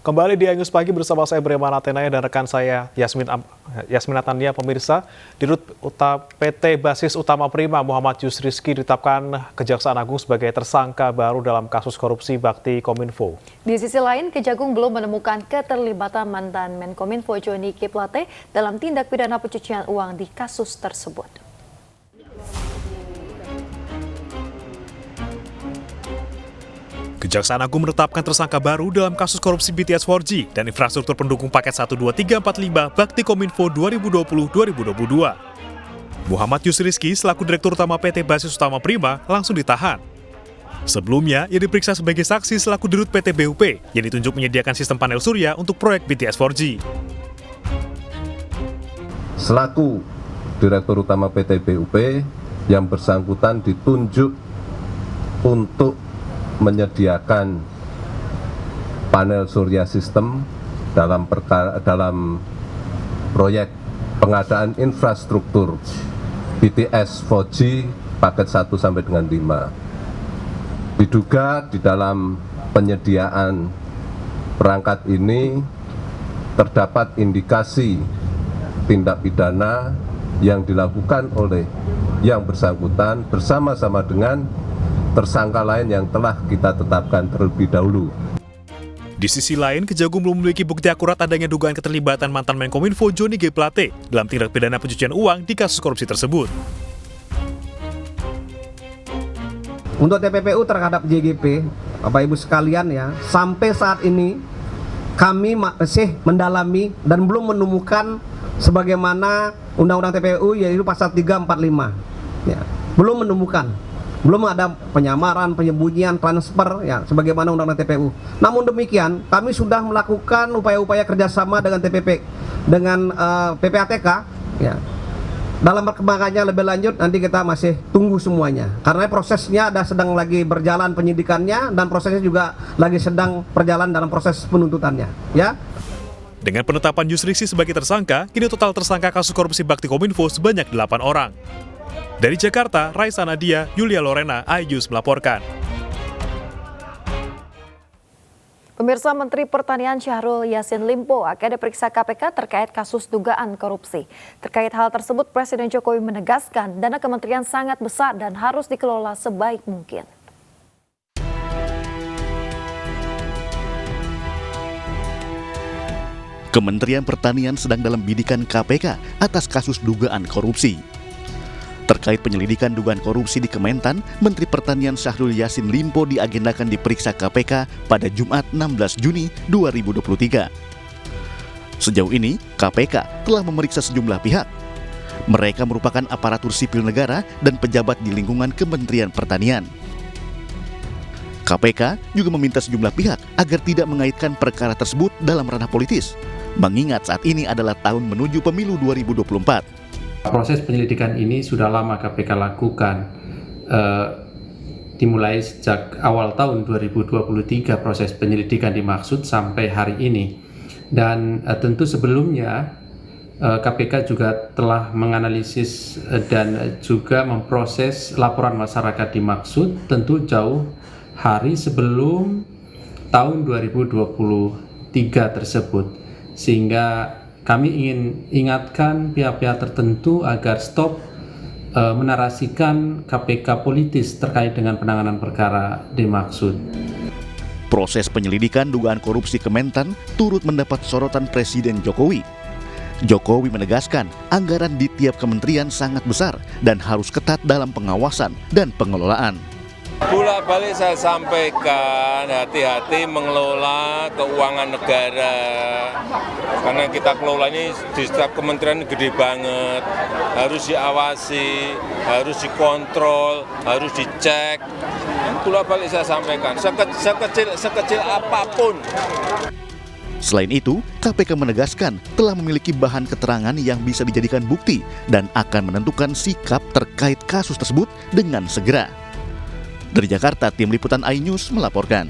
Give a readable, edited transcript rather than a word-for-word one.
Kembali di News Pagi bersama saya Breman Atenaya dan rekan saya Yasmin Natania. Pemirsa, Dirut PT Basis Utama Prima Muhammad Yusrizky ditetapkan Kejaksaan Agung sebagai tersangka baru dalam kasus korupsi Bakti Kominfo. Di sisi lain, Kejagung belum menemukan keterlibatan mantan Menkominfo Johnny G. Plate dalam tindak pidana pencucian uang di kasus tersebut. Kejaksaan Agung menetapkan tersangka baru dalam kasus korupsi BTS 4G dan infrastruktur pendukung paket 1, 2, 3, 4, 5 Bakti Kominfo 2020-2022. Muhammad Yusrizky selaku Direktur Utama PT Basis Utama Prima langsung ditahan. Sebelumnya, ia diperiksa sebagai saksi selaku Dirut PT BUP yang ditunjuk menyediakan sistem panel surya untuk proyek BTS 4G. Selaku Direktur Utama PT BUP yang bersangkutan ditunjuk untuk menyediakan panel surya sistem dalam proyek pengadaan infrastruktur BTS 4G paket 1 sampai dengan 5. Diduga di dalam penyediaan perangkat ini terdapat indikasi tindak pidana yang dilakukan oleh yang bersangkutan bersama-sama dengan tersangka lain yang telah kita tetapkan terlebih dahulu. Di sisi lain, Kejagung belum memiliki bukti akurat adanya dugaan keterlibatan mantan Menkominfo Johnny G. Plate dalam tindak pidana pencucian uang di kasus korupsi tersebut. Untuk TPPU terhadap JGP, Bapak Ibu sekalian ya, sampai saat ini kami masih mendalami dan belum menemukan sebagaimana Undang-Undang TPPU yaitu pasal 345. Ya, belum menemukan. Belum ada penyamaran, penyembunyian, transfer, ya, sebagaimana Undang-Undang TPU. Namun demikian, kami sudah melakukan upaya-upaya kerjasama dengan PPATK, ya. Dalam perkembangannya lebih lanjut, nanti kita masih tunggu semuanya. Karena prosesnya sedang lagi berjalan penyidikannya, dan prosesnya juga lagi sedang berjalan dalam proses penuntutannya, ya. Dengan penetapan Yusrizky sebagai tersangka, kini total tersangka kasus korupsi Bakti Kominfo sebanyak 8 orang. Dari Jakarta, Raisa Nadia, Yulia Lorena, iNews melaporkan. Pemirsa, Menteri Pertanian Syahrul Yassin Limpo akan diperiksa KPK terkait kasus dugaan korupsi. Terkait hal tersebut, Presiden Jokowi menegaskan dana kementerian sangat besar dan harus dikelola sebaik mungkin. Kementerian Pertanian sedang dalam bidikan KPK atas kasus dugaan korupsi. Terkait penyelidikan dugaan korupsi di Kementan, Menteri Pertanian Syahrul Yassin Limpo diagendakan diperiksa KPK pada Jumat 16 Juni 2023. Sejauh ini, KPK telah memeriksa sejumlah pihak. Mereka merupakan aparatur sipil negara dan pejabat di lingkungan Kementerian Pertanian. KPK juga meminta sejumlah pihak agar tidak mengaitkan perkara tersebut dalam ranah politis, mengingat saat ini adalah tahun menuju pemilu 2024. Proses penyelidikan ini sudah lama KPK lakukan, dimulai sejak awal tahun 2023 proses penyelidikan dimaksud sampai hari ini. Dan tentu sebelumnya KPK juga telah menganalisis dan juga memproses laporan masyarakat dimaksud tentu jauh hari sebelum tahun 2023 tersebut. Sehingga kami ingin ingatkan pihak-pihak tertentu agar stop menarasikan KPK politis terkait dengan penanganan perkara dimaksud. Proses penyelidikan dugaan korupsi Kementan turut mendapat sorotan Presiden Jokowi. Jokowi menegaskan anggaran di tiap kementerian sangat besar dan harus ketat dalam pengawasan dan pengelolaan. Bolak-balik saya sampaikan hati-hati mengelola keuangan negara, karena kita kelola ini di setiap kementerian gede banget, harus diawasi, harus dikontrol, harus dicek. Bolak-balik saya sampaikan, sekecil apapun. Selain itu, KPK menegaskan telah memiliki bahan keterangan yang bisa dijadikan bukti dan akan menentukan sikap terkait kasus tersebut dengan segera. Dari Jakarta, Tim Liputan iNews melaporkan.